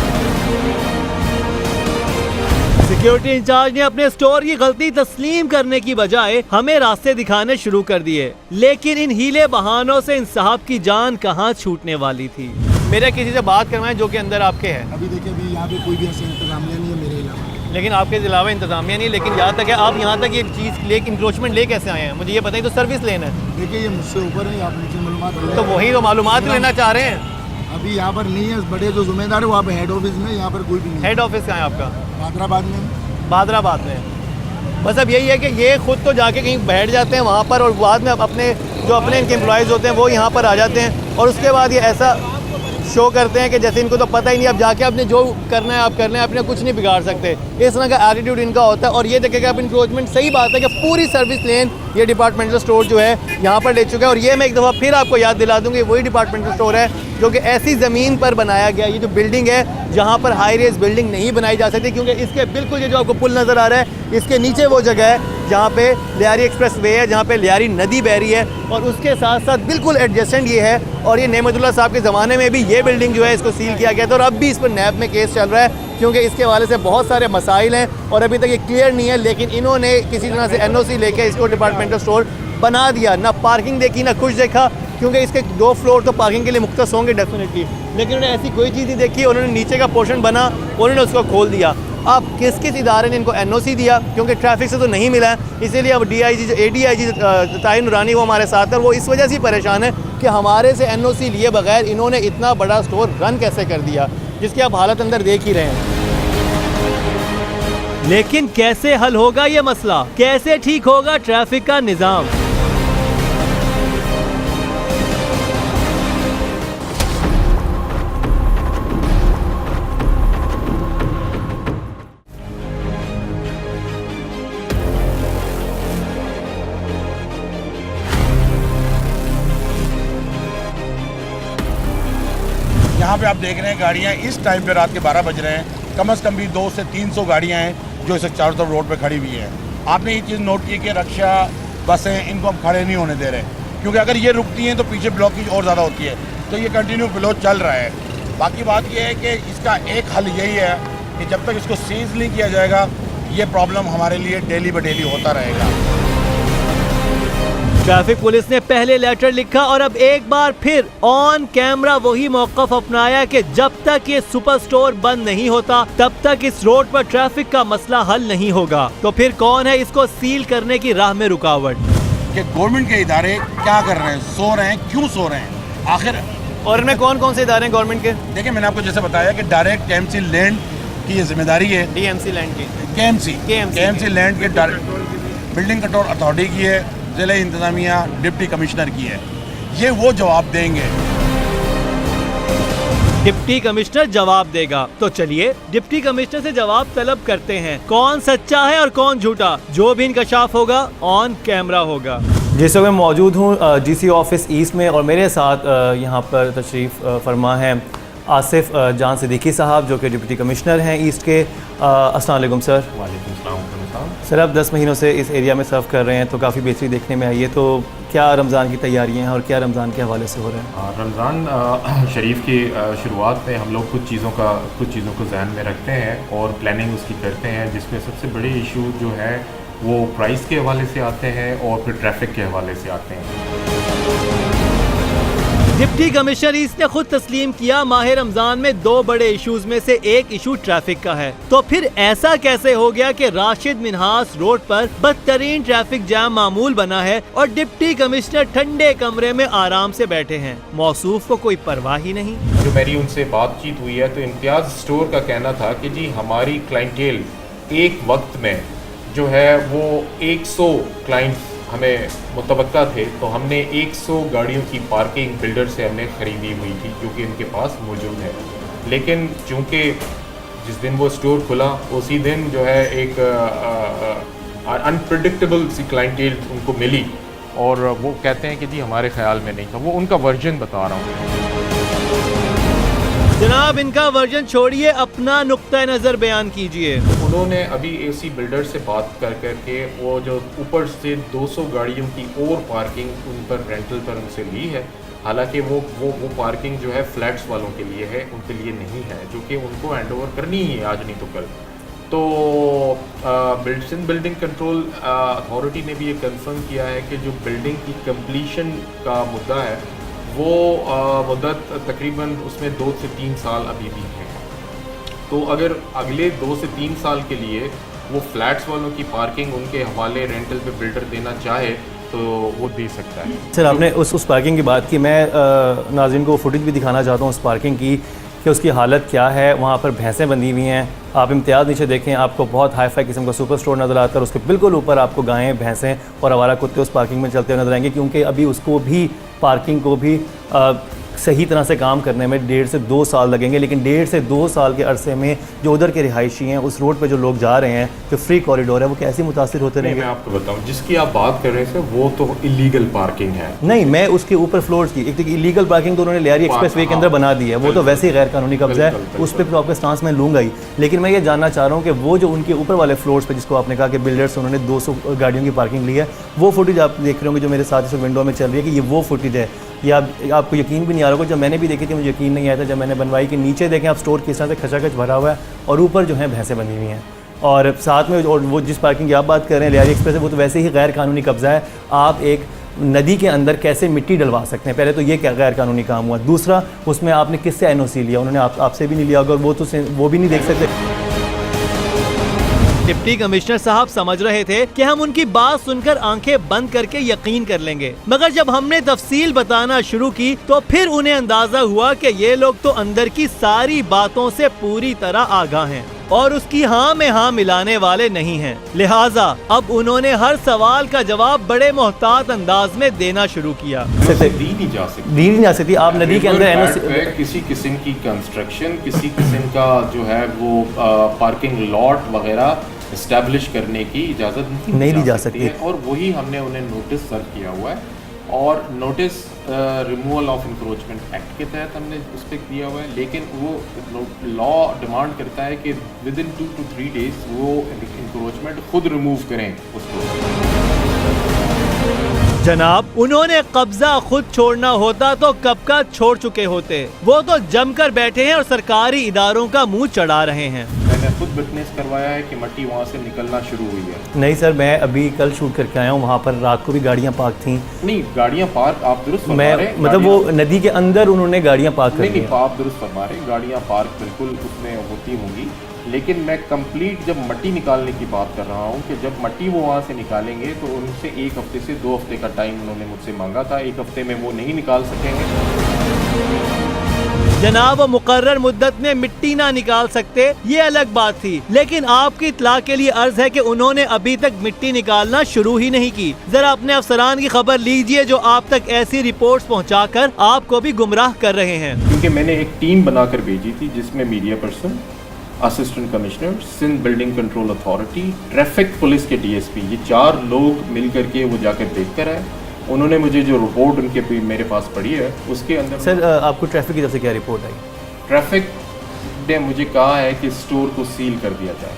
A: सिक्योरिटी इंचार्ज ने अपने स्टोर की गलती तस्लीम करने की बजाय हमें रास्ते दिखाने शुरू कर दिए, लेकिन इन हीले बहानों से इन साहब की जान कहां छूटने वाली थी। मेरे किसी से बात करवाएं जो कि अंदर आपके है।
I: अभी देखिए, अभी यहाँ पे कोई भी ऐसा इंतजामिया नहीं है मेरे इलाके,
A: लेकिन आपके अलावा इंतजामिया नहीं, लेकिन यहाँ तक है आप यहाँ तक ये चीज़ ले इंक्रोचमेंट ले कैसे आए हैं? मुझे ये बताइए। तो सर्विस लेना है।
I: देखिए, ये मुझसे ऊपर है, आप मुझसे मालूमात
A: तो वही तो मालूमात लेना चाह रहे हैं।
I: अभी यहाँ पर नहीं है, बड़े जो जिम्मेदार है वहाँ पे हेड ऑफिस में, यहाँ पर कोई भी नहीं।
A: हेड ऑफिस कहाँ है आपका?
I: बादराबाद में।
A: बस अब यही है कि ये खुद तो जाके कहीं बैठ जाते हैं वहाँ पर, और बाद में अपने इनके एम्प्लॉयज़ होते हैं वो यहाँ पर आ जाते हैं, और उसके बाद ये ऐसा शो करते हैं कि जैसे इनको तो पता ही नहीं, अब जाके आपने जो करना है आप करना है, अपने कुछ नहीं बिगाड़ सकते। इस तरह का एटीट्यूड इनका होता है। और ये देखेगा आप इंक्रोचमेंट, सही बात है कि पूरी सर्विस लेन ये डिपार्टमेंटल स्टोर जो है यहाँ पर ले चुका है। और ये मैं एक दफ़ा फिर आपको याद दिला दूँगी, वही डिपार्टमेंटल स्टोर है जो कि ऐसी ज़मीन पर बनाया गया। ये जो बिल्डिंग है जहाँ पर हाई रेज बिल्डिंग नहीं बनाई जा सकती, क्योंकि इसके बिल्कुल ये जो आपको पुल नज़र आ रहा है, इसके नीचे वो जगह है जहाँ पे लियारी एक्सप्रेस वे है, जहाँ पे लियारी नदी बह रही है, और उसके साथ साथ बिल्कुल एडजेसेंट ये है। और ये नेमतुल्लाह साहब के ज़माने में भी ये बिल्डिंग जो है इसको सील किया गया था, और अब भी इस पर नैब में केस चल रहा है, क्योंकि इसके हवाले से बहुत सारे मसाइल हैं और अभी तक ये क्लियर नहीं है। लेकिन इन्होंने किसी तरह से NOC लेके इसको डिपार्टमेंटल स्टोर बना दिया, ना पार्किंग देखी ना कुछ देखा, क्योंकि इसके 2 फ्लोर तो पार्किंग के लिए मुख्तस होंगे डेफिनेटली, लेकिन उन्होंने ऐसी कोई चीज़ नहीं देखी। उन्होंने नीचे का पोर्शन बना, उन्होंने उसको खोल दिया। अब किस इदारे ने इनको NOC दिया? क्योंकि ट्रैफिक से तो नहीं मिला है, इसीलिए अब ADIG ताहिर नूरानी वो हमारे साथ है, वो इस वजह से परेशान है कि हमारे से NOC लिए बगैर इन्होंने इतना बड़ा स्टोर रन कैसे कर दिया, जिसकी आप हालत अंदर देख ही रहे हैं। लेकिन कैसे हल होगा ये मसला? कैसे ठीक होगा ट्रैफिक का निज़ाम?
D: यहाँ पे आप देख रहे हैं गाड़ियाँ इस टाइम पे रात के 12 बज रहे हैं, कम से कम भी 200 से 300 गाड़ियाँ हैं जो इस चारों तरफ रोड पे खड़ी हुई हैं। आपने ये चीज़ नोट की कि रक्षा बसें इनको हम खड़े नहीं होने दे रहे, क्योंकि अगर ये रुकती हैं तो पीछे ब्लॉकेज और ज़्यादा होती है, तो ये कंटिन्यू फ्लो चल रहा है। बाकी बात ये है कि इसका एक हल यही है कि जब तक इसको सीज नहीं किया जाएगा, ये प्रॉब्लम हमारे लिए डेली बाय डेली होता रहेगा।
A: ट्रैफिक पुलिस ने पहले लेटर लिखा और अब एक बार फिर ऑन कैमरा वही मौक़िफ़ अपनाया कि जब तक ये सुपर स्टोर बंद नहीं होता तब तक इस रोड पर ट्रैफिक का मसला हल नहीं होगा। तो फिर कौन है इसको सील करने की राह में रुकावट?
D: कि गवर्नमेंट के इदारे क्या कर रहे हैं, सो रहे हैं, क्यों सो रहे हैं आखिर?
A: और इनमें कौन कौन से इदारे हैं गवर्नमेंट के?
D: देखिए, मैंने आपको जैसे बताया कि डायरेक्ट KMC लैंड की ये जिम्मेदारी है,
A: DMC लैंड की,
D: KMC लैंड के बिल्डिंग कंट्रोल अथॉरिटी की है, जिला इंतजामिया डिप्टी कमिश्नर की है। ये वो जवाब देंगे।
A: डिप्टी कमिश्नर जवाब देगा। तो चलिए डिप्टी कमिश्नर से जवाब तलब करते हैं, कौन सच्चा है और कौन झूठा। जो भी इंकशाफ होगा ऑन कैमरा होगा। जिस वक्त मैं मौजूद हूँ GC ऑफिस ईस्ट में और मेरे साथ यहाँ पर तशरीफ़ फरमा है आसिफ जान सिद्दीकी साहब जो कि डिप्टी कमिश्नर हैं ईस्ट के। अस्सलाम वालेकुम सर।
C: वालेकुम सलाम।
A: सर आप 10 महीनों से इस एरिया में सर्व कर रहे हैं तो काफ़ी बेहतरी देखने में आई है, तो क्या रमज़ान की तैयारियां हैं और क्या रमज़ान के हवाले से हो रहा है?
C: रमज़ान शरीफ की शुरुआत में हम लोग कुछ चीज़ों को जहन में रखते हैं और प्लानिंग उसकी करते हैं, जिसमें सबसे बड़े इशू जो है वो प्राइस के हवाले से आते हैं और फिर ट्रैफिक के हवाले से आते हैं।
A: डिप्टी कमिश्नर ईस्ट ने खुद तस्लीम किया माह रमजान में 2 बड़े इशूज में से एक इशू ट्रैफिक का है। तो फिर ऐसा कैसे हो गया कि राशिद मिन्हास रोड पर बदतरीन ट्रैफिक जाम मामूल बना है और डिप्टी कमिश्नर ठंडे कमरे में आराम से बैठे हैं, मौसूफ को कोई परवाह ही नहीं।
C: जो मेरी उनसे बातचीत हुई है तो इम्तियाज़ स्टोर का कहना था कि जी हमारी क्लाइंटेल एक वक्त में जो है वो 100 क्लाइंट्स हमें मुतवक्का थे, तो हमने 100 गाड़ियों की पार्किंग बिल्डर से हमने ख़रीदी हुई थी जो कि उनके पास मौजूद है। लेकिन चूँकि जिस दिन वो स्टोर खुला उसी दिन जो है एक अनप्रेडिक्टेबल सी क्लाइंटेल उनको मिली और वो कहते हैं कि जी हमारे ख्याल में नहीं था। वो उनका वर्जन बता रहा हूँ।
A: जनाब इनका वर्जन छोड़िए, अपना नुक्ता नज़र बयान कीजिए।
C: उन्होंने अभी AC बिल्डर से बात कर के वो जो ऊपर से 200 गाड़ियों की और पार्किंग उन पर रेंटल पर उनसे ली है। हालांकि वो पार्किंग जो है फ्लैट्स वालों के लिए है, उनके लिए नहीं है, जो कि उनको हैंड ओवर करनी ही है आज नहीं तो कल। तो बिल्डिंग कंट्रोल अथॉरिटी ने भी ये कंफर्म किया है कि जो बिल्डिंग की कंप्लीशन का मुद्दा है वो मुद्दत तकरीबन उसमें 2 से 3 साल अभी भी है। तो अगर अगले 2 से 3 साल के लिए वो फ्लैट्स वालों की पार्किंग उनके हवाले रेंटल पे बिल्डर देना चाहे तो वो दे सकता है।
A: सर आपने उस पार्किंग की बात की, मैं नाज़रीन को फुटेज भी दिखाना चाहता हूँ उस पार्किंग की कि उसकी हालत क्या है। वहाँ पर भैंसें बंधी हुई हैं, आप इम्तियाज़ नीचे देखें आपको बहुत हाई फाई किस्म का सुपर स्टोर नज़र आता है, उसके बिल्कुल ऊपर आपको गायें भैंसें और आवारा कुत्ते उस पार्किंग में चलते हुए नजर आएंगे, क्योंकि अभी उसको भी पार्किंग को भी सही तरह से काम करने में 1.5 से 2 साल लगेंगे। लेकिन 1.5 से 2 साल के अरसे में जो उधर के रिहायशी हैं, उस रोड पे जो लोग जा रहे हैं, जो फ्री कॉरिडोर है, वो कैसे मुतासिर होते रहेंगे?
C: मैं आपको बताऊं, जिसकी आप बात कर रहे थे वो तो इलीगल पार्किंग है।
A: नहीं, मैं उसके ऊपर फ्लोर्स की एक इलीगल पार्किंग तो उन्होंने लियारी एक्सप्रेस वे के अंदर बना दी है, वो तो वैसे ही गैर कानूनी कब्जा है, उस पर प्रॉपर स्टांस में लूँगा ही। लेकिन मैं ये जानना चाह रहा हूँ कि वो जो उनके ऊपर वाले फ्लोर्स पे जिसको आपने कहा कि बिल्डर्स उन्होंने 200 गाड़ियों की पार्किंग ली है, वो फुटेज आप देख रहे होंगे जो मेरे साथ इस विंडो में चल रही है कि ये वो फुटेज है। या आपको यकीन भी नहीं आ रहा होगा, जब मैंने भी देखी थी मुझे यकीन नहीं आया था जब मैंने बनवाई कि नीचे देखें आप स्टोर किस तरह से खचाखच भरा हुआ है और ऊपर जो है भैंसें बनी हुई हैं, और साथ में और वो जिस पार्किंग की आप बात कर रहे हैं लियारी एक्सप्रेस है, वो तो वैसे ही गैर कानूनी कब्जा है। आप एक नदी के अंदर कैसे मिट्टी डलवा सकते हैं? पहले तो ये क्या गैर कानूनी काम हुआ। दूसरा, उसमें आपने किससे NOC लिया? उन्होंने आपसे भी नहीं लिया होगा, वो भी नहीं देख सकते। डिप्टी कमिश्नर साहब समझ रहे थे कि हम उनकी बात सुनकर आंखें बंद करके यकीन कर लेंगे, मगर जब हमने तफसील बताना शुरू की तो फिर उन्हें अंदाजा हुआ कि ये लोग तो अंदर की सारी बातों से पूरी तरह आगाह हैं और उसकी हाँ में हाँ मिलाने वाले नहीं हैं। लिहाजा अब उन्होंने हर सवाल का जवाब बड़े मोहतात अंदाज में देना शुरू किया।
C: दी नहीं जा सकती। आप नदी के अंदर किसी किस्म की कंस्ट्रक्शन, किसी किस्म का जो है वो पार्किंग लॉट वगैरह इस्टेब्लिश करने की इजाज़त नहीं दी जा सकती है। और वही हमने उन्हें नोटिस सर्व किया हुआ है और notice removal of encroachment act के तहत हमने उस पर दिया हुआ है। लेकिन वो लॉ डिमांड करता है कि विद इन 2 to 3 डेज वो इंक्रोचमेंट खुद रिमूव करें उसको।
A: जनाब उन्होंने कब्जा खुद छोड़ना होता तो कब का छोड़ चुके होते, वो तो जमकर बैठे हैं और सरकारी इदारों का मुंह चढ़ा रहे हैं।
C: मैंने खुद विटनेस करवाया है कि मट्टी वहाँ से निकलना शुरू हुई है।
A: नहीं सर, मैं अभी कल शूट करके आया हूँ, वहाँ पर रात को भी गाड़ियाँ पार्क थी।
C: नहीं, गाड़ियाँ पार्क आप दुरुस्त फरमा रहे हैं,
A: मतलब वो नदी के अंदर उन्होंने गाड़ियाँ पार्क कर
C: नहीं, आप दुरुस्त फरमा रहे हैं, गाड़ियाँ पार्क बिल्कुल उसमें होती होंगी। लेकिन मैं कंप्लीट जब मट्टी निकालने की बात कर रहा हूँ कि जब मट्टी वो वहाँ से निकालेंगे तो उनसे 1 हफ्ते से 2 हफ्ते का टाइम उन्होंने मुझसे मांगा था। 1 हफ्ते में वो नहीं निकाल सकेंगे।
A: जनाब वो मुकर्रर मुद्दत में मिट्टी ना निकाल सकते, ये अलग बात थी, लेकिन आपकी इत्तला के लिए अर्ज है कि उन्होंने अभी तक मिट्टी निकालना शुरू ही नहीं की। जरा अपने अफसरान की खबर लीजिए जो आप तक ऐसी रिपोर्ट्स पहुंचाकर आपको भी गुमराह कर रहे हैं।
C: क्योंकि मैंने एक टीम बनाकर भेजी थी जिसमें media person, assistant commissioner, Sindh building control authority, traffic police के डीएसपी, ये 4 लोग मिल करके वो जाकर देख कर आए। उन्होंने मुझे जो रिपोर्ट उनके मेरे पास पड़ी है उसके अंदर
A: सर आपको ट्रैफिक की तरफ से क्या रिपोर्ट आई?
C: ट्रैफिक ने मुझे कहा है कि स्टोर को सील कर दिया जाए।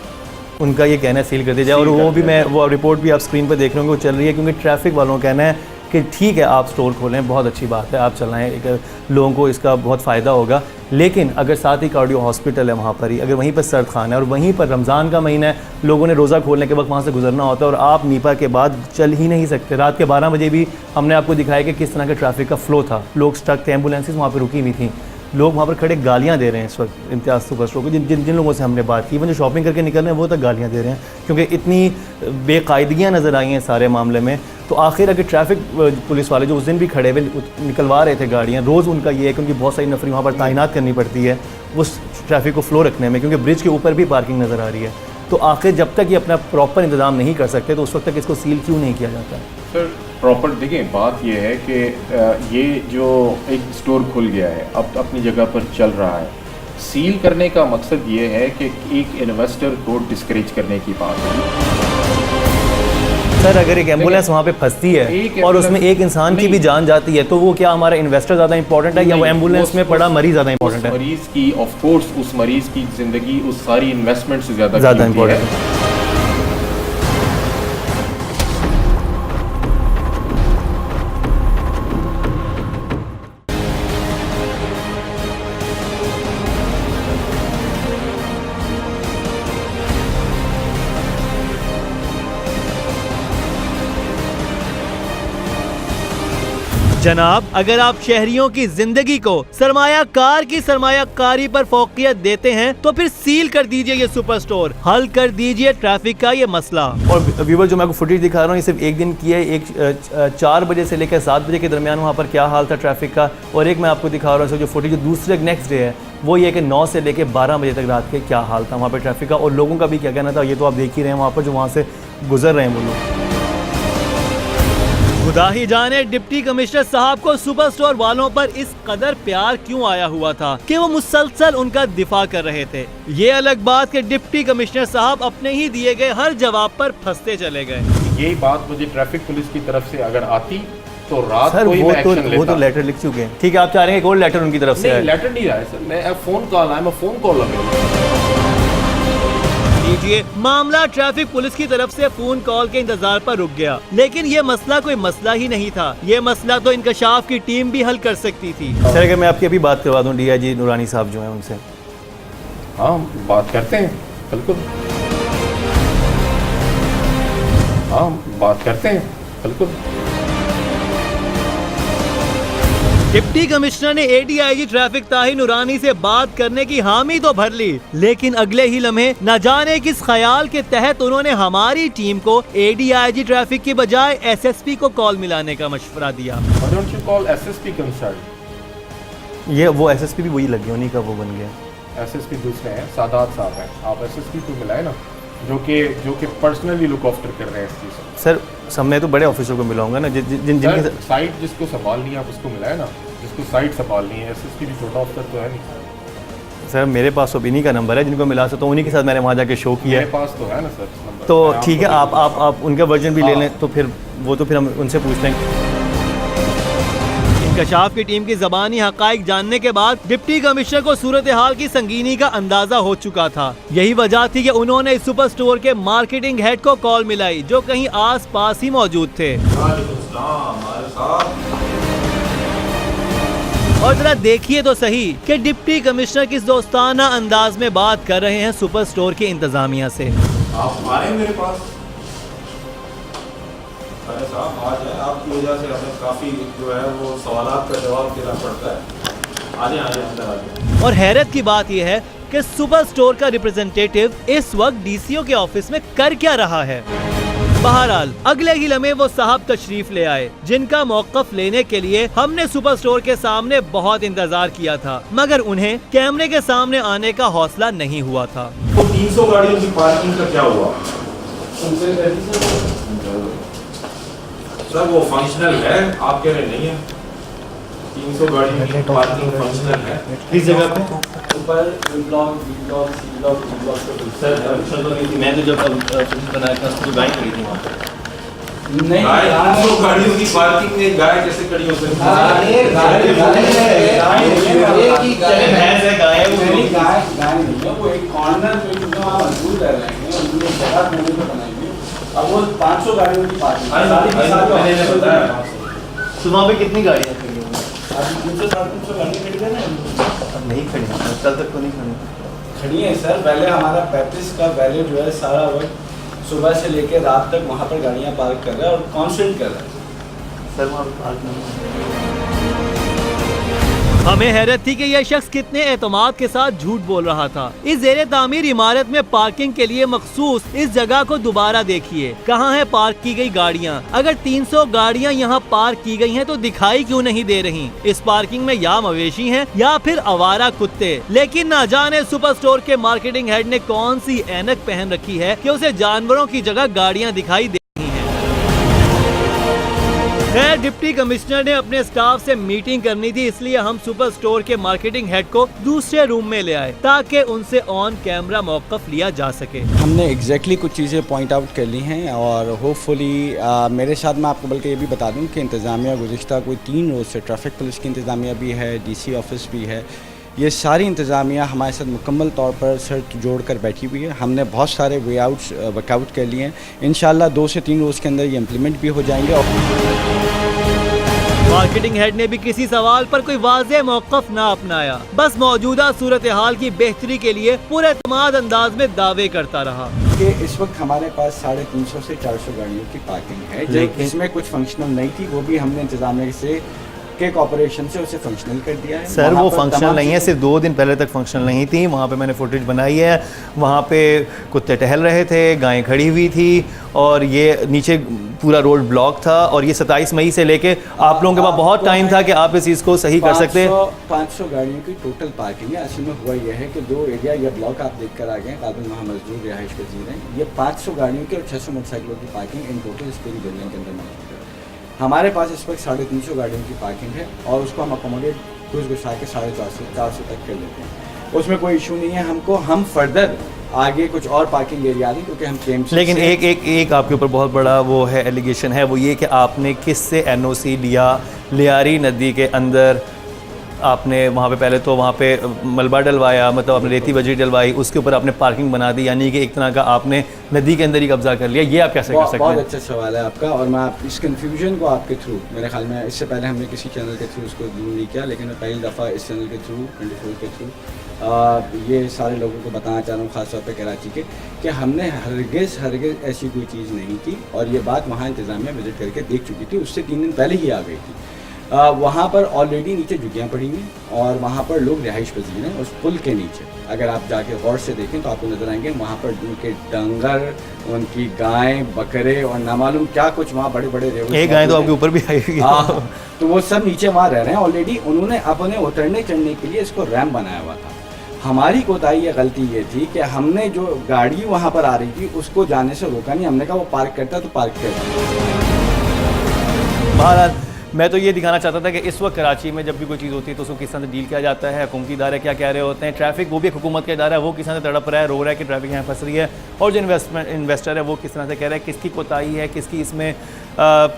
A: उनका ये कहना है सील कर दिया जाए, और वो भी मैं वो रिपोर्ट भी आप स्क्रीन पर देख रहे होंगे वो चल रही है, क्योंकि ट्रैफिक वालों का कहना है कि ठीक है आप स्टोर खोलें, बहुत अच्छी बात है, आप चलाएं, लोगों को इसका बहुत फ़ायदा होगा, लेकिन अगर साथ ही कार्डियो हॉस्पिटल है वहाँ पर ही, अगर वहीं पर सर्द खाना है और वहीं पर रमज़ान का महीना है, लोगों ने रोज़ा खोलने के वक्त वहाँ से गुजरना होता है और आप नीपा के बाद चल ही नहीं सकते। रात के 12 बजे भी हमने आपको दिखाया कि किस तरह का ट्रैफिक का फ़्लो था, लोग स्टक थे, एम्बुलेंसेज वहाँ पर रुकी हुई थी, लोग वहाँ पर खड़े गालियाँ दे रहे हैं इस वक्त इम्तियाज़ सुपर स्टोर को। जिन लोगों से हमने बात की, वो जो शॉपिंग करके निकल रहे हैं वो तक गालियाँ दे रहे हैं, क्योंकि इतनी बेकायदगियाँ नज़र आई हैं सारे मामले में। तो आखिर अगर ट्रैफिक पुलिस वाले जो उस दिन भी खड़े हुए निकलवा रहे थे गाड़ियाँ, रोज़ उनका ये है कि उनकी बहुत सारी नफरी वहाँ पर तैनात करनी पड़ती है उस ट्रैफिक को फ़्लो रखने में, क्योंकि ब्रिज के ऊपर भी पार्किंग नज़र आ रही है। तो आखिर जब तक ये अपना प्रॉपर इंतज़ाम नहीं कर सकते तो उस वक्त तक इसको सील क्यों नहीं किया जाता?
C: सर प्रॉपर देखिए, बात ये है कि ये जो एक स्टोर खुल गया है अब अपनी जगह पर चल रहा है, सील करने का मकसद ये है कि एक इन्वेस्टर को डिस्करेज करने की बात है।
A: सर अगर एक एम्बुलेंस वहाँ पे फंसती है और उसमें एक इंसान की भी जान जाती है, तो वो क्या हमारा इन्वेस्टर ज़्यादा इंपॉर्टेंट है या वो एम्बुलेंस में पड़ा मरीज ज़्यादा इंपॉर्टेंट है?
C: मरीज की ऑफ कोर्स उस मरीज की ज़िंदगी उस सारी इन्वेस्टमेंट से ज़्यादा
A: इंपॉर्टेंट है। जनाब, अगर आप शहरियों की जिंदगी को सरमायाकार की सरमायाकारी पर फोकियत देते हैं तो फिर सील कर दीजिए ये सुपर स्टोर, हल कर दीजिए ट्रैफिक का ये मसला। और व्यूवर जो मैं आपको फुटेज दिखा रहा हूँ ये सिर्फ एक दिन की है, एक 4 बजे से लेकर 7 बजे के दरमियान वहाँ पर क्या हाल था ट्रैफिक का, और एक मैं आपको दिखा रहा हूँ जो फुटेज जो दूसरे नेक्स्ट डे है वो ये कि 9 से लेकर 12 बजे तक रात के क्या हाल था वहाँ पर ट्रैफिक का, और लोगों का भी क्या कहना था ये तो आप देख ही रहे हैं वहाँ पर जो वहाँ से गुजर रहे हैं वो लोग। खुदा ही जाने डिप्टी कमिश्नर साहब को सुपर स्टोर वालों पर इस कदर प्यार क्यों आया हुआ था कि वो मुसलसल उनका दिफा कर रहे थे। ये अलग बात कि डिप्टी कमिश्नर साहब अपने ही दिए गए हर जवाब पर फंसते चले गए।
C: यही बात मुझे ट्रैफिक पुलिस की तरफ से अगर आती तो रात
A: सर
C: को ही मैं एक्शन लेता।
A: वो तो लेटर लिख चुके हैं, ठीक है, आप चाह रहे हैं एक और लेटर उनकी तरफ से?
C: नहीं, लेटर नहीं आया सर, मैं फोन कॉल आया, मैं फोन कॉल
A: लीजिए। मामला ट्रैफिक पुलिस की तरफ से फोन कॉल के इंतजार पर रुक गया, लेकिन ये मसला कोई मसला ही नहीं था, ये मसला तो इंकशाफ की टीम भी हल कर सकती थी। सर अगर मैं आपकी अभी बात करवा दूं डीआईजी नूरानी साहब जो हैं उनसे।
C: हाँ बात करते हैं, बिल्कुल, हाँ बात करते हैं, बिल्कुल।
A: डिप्टी कमिश्नर ने एडीआईजी ट्रैफिक ताहिर नूरानी से बात करने की हामी तो भर ली, लेकिन अगले ही लम्हे न जाने किस ख्याल के तहत उन्होंने हमारी टीम को एडीआईजी ट्रैफिक की बजाय एसएसपी को कॉल मिलाने का मशवरा दिया। ये वो एसएसपी भी वही लगे, उन्हीं का वो बन गया।
C: एसएसपी दूसरे हैं, सादात साहब हैं, आप एसएसपी को मिलाए ना, जो कि पर्सनली लुक आफ्टर कर रहे हैं इस चीज़ को।
A: सर मैं तो बड़े ऑफिसर को मिलाऊंगा ना, जिनकी
C: साइट जिसको संभालनी है आप उसको मिलाए ना, जिसको साइट संभालनी है। एसएसपी भी छोटा ऑफिसर तो है नहीं
A: सर, मेरे पास तो इन्हीं का नंबर है जिनको मिला सकता हूँ, उन्हीं के साथ मैंने वहाँ जाके शो किया है।
C: मेरे पास तो है ना सर नंबर।
A: तो ठीक है, आप उनका वर्जन भी ले लें, तो फिर वो तो फिर हम उनसे पूछ लेंगे। इंकशाफ की टीम की ज़बानी हक़ाइक़ जानने के बाद डिप्टी कमिश्नर को सूरत हाल की संगीनी का अंदाजा हो चुका था। यही वजह थी कि उन्होंने इस सुपर स्टोर के मार्केटिंग हेड को कॉल मिलाई, जो कहीं आस पास ही मौजूद थे। और जरा देखिए तो सही कि डिप्टी कमिश्नर किस दोस्ताना अंदाज में बात कर रहे हैं सुपर स्टोर की इंतजामिया से।
J: आप आए मेरे पास? अरे साहब आ जाए, आपकी वजह से हमें काफ़ी जो है वो सवालात का जवाब देना पड़ता है। आ जाए अंदर आ जाए।
A: और हैरत की बात यह है कि सुपर स्टोर का रिप्रेजेंटेटिव इस वक्त डीसीओ के ऑफिस में कर क्या रहा है। बहरहाल अगले ही लम्हे वो साहब तशरीफ ले आए, जिनका मौक़िफ़ लेने के लिए हमने सुपर स्टोर के सामने बहुत इंतजार किया था, मगर उन्हें कैमरे के सामने आने का हौसला नहीं हुआ था।
J: तो 300 गाड़ियों की पार्किंग का क्या हुआ? सर वो फंक्शनल है, आप कह रहे नहीं है। 300 गाड़ियों की पार्किंग फंक्शनल है।
A: किस जगह पे?
J: ऊपर block B block C block D block पे
A: सर फंक्शन तो नहीं थी, मैं तो जब बनाया था तो गाड़ी खड़ी थी वहाँ पे।
J: नहीं, 300 गाड़ियों की पार्किंग में गाय कैसे खड़ी हो सकती है?
I: वो एक कॉर्नर पे जो वहाँ मजबूर रह रहे हैं, उन्होंने जगह ढूंढने को बनाई हुई। अब वो 500 गाड़ियों की पार्किंग
A: तो वहाँ पे कितनी गाड़ियाँ खड़ी हैं?
I: अभी 300-350 गाड़ियाँ खड़ी है ना,
A: अब नहीं खड़ी, कल तक तो नहीं खड़ी।
I: खड़ी है सर। पहले हमारा 35 का वैल्यू जो है सारा वक्त सुबह से लेकर रात तक वहाँ पर गाड़ियाँ पार्क कर रहा है और कॉन्स्टेंट कर रहा है।
A: सर वहाँ पे पार्क नहीं है। हमें हैरत थी कि यह शख्स कितने एतमाद के साथ झूठ बोल रहा था। इस ज़ेरे तामीर इमारत में पार्किंग के लिए मखसूस इस जगह को दोबारा देखिए, कहाँ है पार्क की गई गाड़ियाँ? अगर 300 गाड़ियाँ यहाँ पार्क की गई हैं तो दिखाई क्यों नहीं दे रही? इस पार्किंग में या मवेशी हैं या फिर आवारा कुत्ते। लेकिन ना जाने सुपर स्टोर के मार्केटिंग हेड ने कौन सी ऐनक पहन रखी है कि उसे जानवरों की जगह गाड़ियाँ दिखाई दे। खैर डिप्टी कमिश्नर ने अपने स्टाफ से मीटिंग करनी थी, इसलिए हम सुपर स्टोर के मार्केटिंग हेड को दूसरे रूम में ले आए ताकि उनसे ऑन कैमरा मौक़िफ़ लिया जा सके।
K: हमने एग्जैक्टली कुछ चीज़ें पॉइंट आउट कर ली हैं और होपफुली मेरे साथ मैं आपको बल्कि ये भी बता दूं कि इंतज़ामिया गुज़िश्ता कोई 3 रोज़ से ट्रैफिक पुलिस की इंतज़ामिया भी है, DC ऑफिस भी है, ये सारी इंतज़ामिया हमारे साथ मुकम्मल तौर पर सर जोड़ कर बैठी हुई है। हमने बहुत सारे वर्कआउट कर लिए हैं, इंशाल्लाह 2 से 3 रोज़ के अंदर ये इम्प्लीमेंट भी हो जाएंगे।
A: मार्केटिंग हेड ने भी किसी सवाल पर कोई वाज़ेह मौक़िफ़ ना अपनाया, बस मौजूदा सूरत हाल की बेहतरी के लिए पूरे एतमाद अंदाज में दावे करता रहा
K: कि इस वक्त हमारे पास 350 से 400 गाड़ियों की पार्किंग है, जिसमें कुछ फंक्शनल नहीं थी, वो भी हमने इंतज़ामिया से के कॉर्पोरेशन से उसे फंक्शनल कर दिया है।
A: सर वो फंक्शनल नहीं है, सिर्फ 2 दिन पहले तक फंक्शनल नहीं थी। वहाँ पे मैंने फुटेज बनाई है, वहाँ पे कुत्ते टहल रहे थे, गायें खड़ी हुई थी और ये नीचे पूरा रोड ब्लॉक था। और ये 27 मई से लेके आप लोगों के पास बहुत टाइम था कि आप इस चीज़ को सही कर सकते।
K: 500 गाड़ियों की टोटल पार्किंग है। असल में हुआ यह है कि 2 एरिया या ब्लॉक आप देख कर आ गए, काबिल वहाँ मजदूर रिहाइश पजीर हैं। ये 500 गाड़ियों की और 600 मोटरसाइकिलों की पार्किंग इन टोटल इस पूरी बिल्डिंग के अंदर मौजूद है। हमारे पास इस वक्त 350 गाड़ियों की पार्किंग है और उसको हम अकोमोडेट कुछ गुस्सा के 450 तक कर लेते हैं, उसमें कोई इशू नहीं है हमको। हम फर्दर आगे कुछ और पार्किंग एरिया नहीं, क्योंकि हम क्लेम।
A: लेकिन एक आपके ऊपर बहुत बड़ा वो है एलिगेशन है, वो ये कि आपने किससे NOC लिया लियारी नदी के अंदर? आपने वहाँ पे पहले तो वहाँ पे मलबा डलवाया, मतलब आपने रेती बजरी डलवाई, उसके ऊपर आपने पार्किंग बना दी, यानी कि एक तरह का आपने नदी के अंदर ही कब्जा कर लिया। ये आप कैसे कर सकते हैं?
K: बहुत अच्छा सवाल है आपका, और मैं आप इस कन्फ्यूजन को आपके थ्रू, मेरे ख्याल में इससे पहले हमने किसी चैनल के थ्रू उसको दूर नहीं किया, लेकिन मैं पहली दफ़ा इस चैनल के थ्रू 24 के थ्रू ये सारे लोगों को बताना चाह रहा हूँ, ख़ासतौर पर कराची के, कि हमने हरगिज़ ऐसी कोई चीज़ नहीं की। और ये बात वहाँ इंतज़ामिया विजिट करके देख चुकी थी, उससे 3 दिन पहले ही आ गई थी। वहाँ पर ऑलरेडी नीचे झुग्गियाँ पड़ी हुई और वहाँ पर लोग रिहाइश पजीर हैं। उस पुल के नीचे अगर आप जाके गौर से देखें तो आपको नजर आएंगे वहाँ पर उनके डंगर, उनकी गायें, बकरे और नामालूम क्या कुछ वहाँ बड़े बड़े
A: एक गाय तो आपके ऊपर भी आई हुई है।
K: तो वो सब नीचे वहाँ रह रहे हैं ऑलरेडी। उन्होंने अपने उतरने चढ़ने के लिए इसको रैम्प बनाया हुआ था। हमारी कोताही या गलती ये थी कि हमने जो गाड़ी वहाँ पर आ रही थी उसको जाने से रोका नहीं, हमने कहा वो पार्क करता तो पार्क करता।
A: महाराज मैं तो ये दिखाना चाहता था कि इस वक्त कराची में जब भी कोई चीज़ होती है तो उसको किस तरह से डील किया जाता है, हुकूमती इदारे क्या कह रहे होते हैं, ट्रैफिक वो भी एक हुकूमत का इदारा है, वो किस तरह से तड़प रहा है, रो रहा है कि ट्रैफिक यहाँ फंस रही है, और जो इन्वेस्टर है वो किस तरह से कह रहा है किसकी कोताही है, किसकी इसमें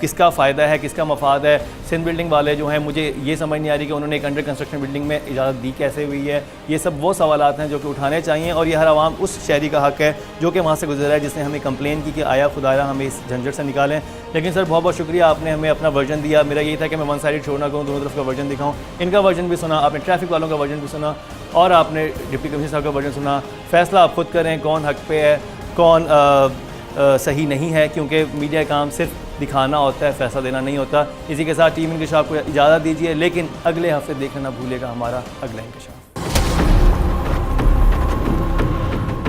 A: किसका फ़ायदा है, किसका मफाद है। सिंध बिल्डिंग वाले जो हैं, मुझे ये समझ नहीं आ रही कि उन्होंने एक अंडर कंस्ट्रक्शन बिल्डिंग में इजाज़त दी कैसे हुई है। ये सब वो सवालात हैं जो कि उठाने चाहिए, और ये हर आवाम उस शहरी का हक़ है जो कि वहाँ से गुजरा है, जिसने हमें कंप्लेन की कि आया खुदारा हमें इस झंझट से निकालें। लेकिन सर बहुत बहुत शुक्रिया, आपने हमें अपना वर्जन दिया। मेरा यही था कि मैं वन साइड शो ना करूँ, दोनों तरफ का वर्जन दिखाऊँ। इनका वर्जन भी सुना आपने, ट्रैफिक वालों का वर्जन भी सुना, और आपने डिप्टी कमिश्नर साहब का वर्जन सुना। फ़ैसला आप खुद करें कौन हक़ पे है, कौन सही नहीं है, क्योंकि मीडिया का काम सिर्फ दिखाना होता है, फ़ैसला देना नहीं होता। इसी के साथ टीम इंकशाफ को इजाज़त दीजिए, लेकिन अगले हफ्ते देखना ना भूलिएगा हमारा अगला इंकशाफ।